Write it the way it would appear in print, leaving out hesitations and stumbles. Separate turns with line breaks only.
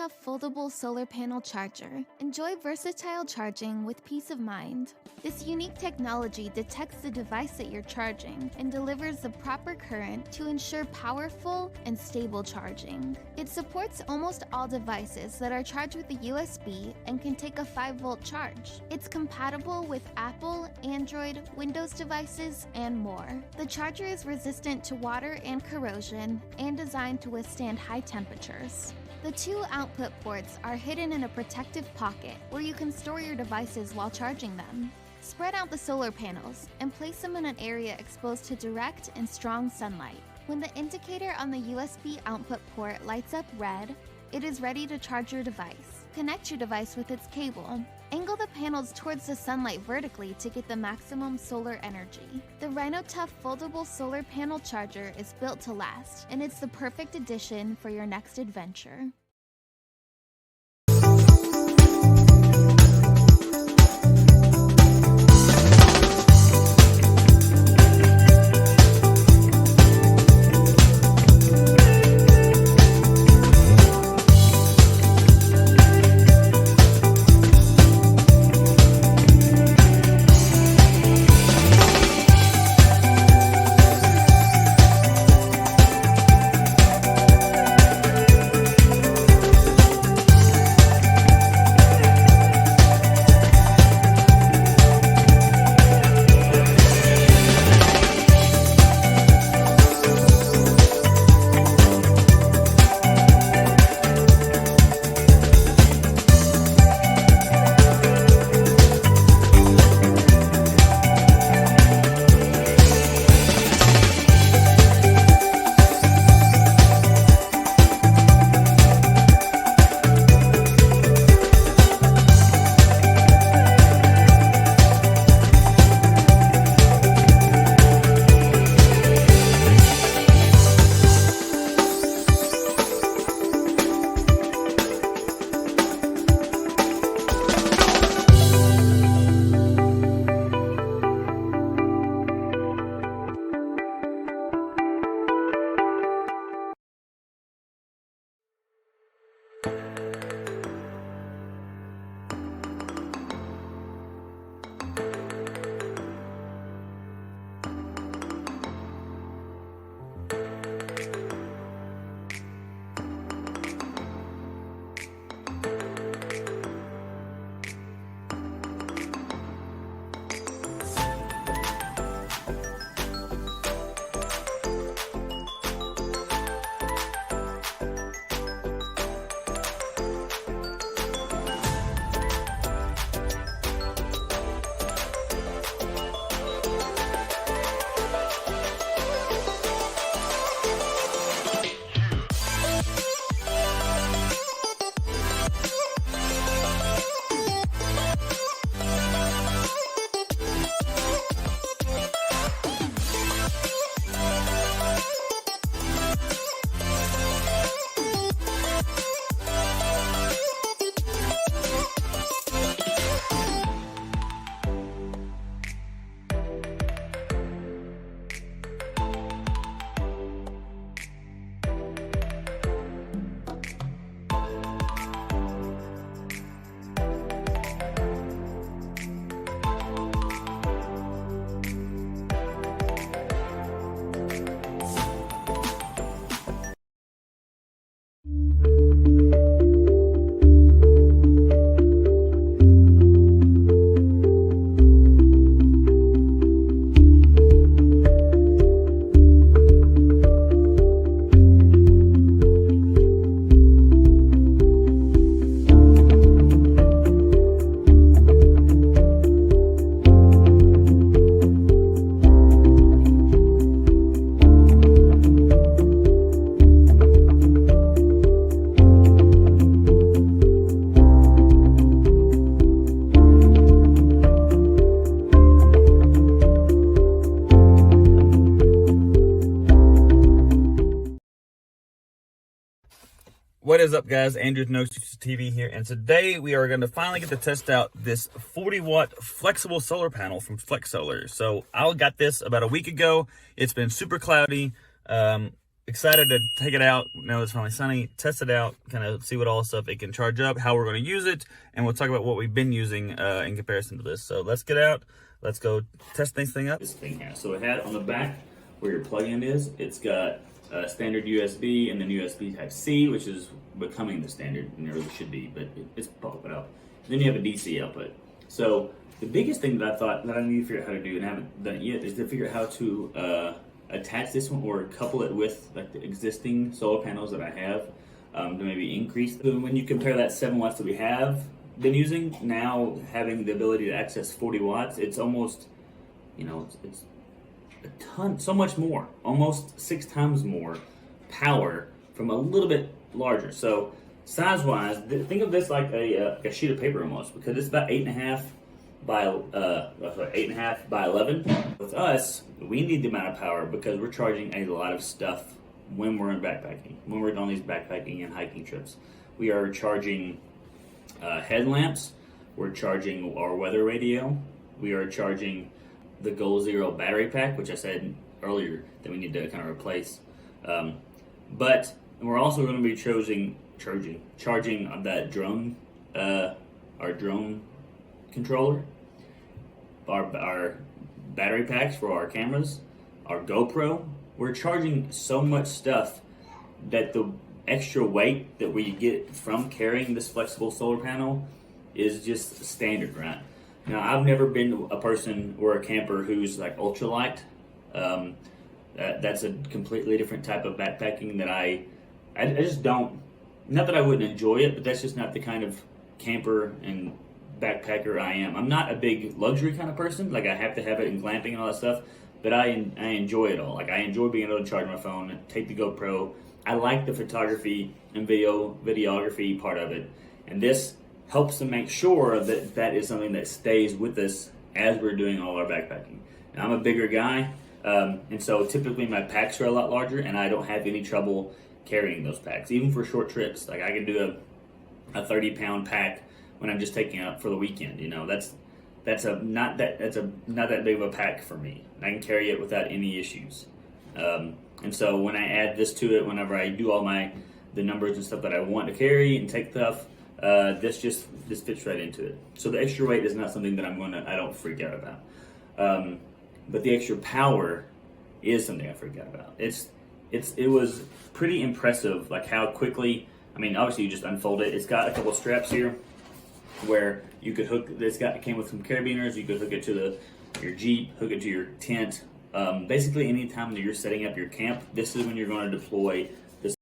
Tuff foldable solar panel charger. Enjoy versatile charging with peace of mind. This unique technology detects the device that you're charging and delivers the proper current to ensure powerful and stable charging. It supports almost all devices that are charged with a USB and can take a 5-volt charge. It's compatible with Apple, Android, Windows devices, and more. The charger is resistant to water and corrosion and designed to withstand high temperatures. The 2 output ports are hidden in a protective pocket where you can store your devices while charging them. Spread out the solar panels and place them in an area exposed to direct and strong sunlight. When the indicator on the USB output port lights up red, it is ready to charge your device. Connect your device with its cable. Angle the panels towards the sunlight vertically to get the maximum solar energy. The Ryno Tuff foldable solar panel charger is built to last, and it's the perfect addition for your next adventure.
What is up, guys? Andrew with No Excuses TV here, and today we are going to finally get to test out this 40-watt flexible solar panel from Flex Solar. So I got this about a week ago. It's been super cloudy. excited to take it out now it's finally sunny, test it out, kind of see what all stuff it can charge up, how we're going to use it, and we'll talk about what we've been using in comparison to this. So let's get out, let's go test this thing up. This thing has, so it had on the back where your plug-in is, it's got standard USB and then USB Type-C, which is becoming the standard, and it really should be, but it's popping up. Then you have a DC output. So the biggest thing that I thought that I need to figure out how to do, and haven't done it yet, is to figure out how to attach this one or couple it with like the existing solar panels that I have to maybe increase. So when you compare that 7 watts that we have been using, now having the ability to access 40 watts, it's almost, you know, it's a ton, so much more, almost 6 times more power from a little bit larger. So size-wise, think of this like a sheet of paper almost, because it's about 8.5 by 8.5 by 11. With us, we need the amount of power because we're charging a lot of stuff when we're in backpacking, when we're on these backpacking and hiking trips. We are charging headlamps, we're charging our weather radio, we are charging the Goal Zero battery pack, which I said earlier that we need to kind of replace. But we're also going to be charging that drone, our drone controller, our battery packs for our cameras, our GoPro. We're charging so much stuff that the extra weight that we get from carrying this flexible solar panel is just standard, right? Now, I've never been a person or a camper who's like ultralight. That's a completely different type of backpacking that I just don't, not that I wouldn't enjoy it, but that's just not the kind of camper and backpacker I am. I'm not a big luxury kind of person. Like, I have to have it in glamping and all that stuff, but I enjoy it all. Like, I enjoy being able to charge my phone, take the GoPro. I like the photography and videography part of it. And this helps to make sure that that is something that stays with us as we're doing all our backpacking. Now, I'm a bigger guy, and so typically my packs are a lot larger, and I don't have any trouble carrying those packs, even for short trips. Like, I can do a 30-pound pack when I'm just taking it out for the weekend. You know, that's not that big of a pack for me. I can carry it without any issues. And so when I add this to it, whenever I do all the numbers and stuff that I want to carry and take stuff, this fits right into it. So the extra weight is not something that I don't freak out about. But the extra power is something I freak out about. It was pretty impressive, like how quickly. I mean, obviously you just unfold it. It's got a couple straps here where you could hook. It came with some carabiners. You could hook it to your Jeep, hook it to your tent. Basically, anytime that you're setting up your camp, this is when you're going to deploy this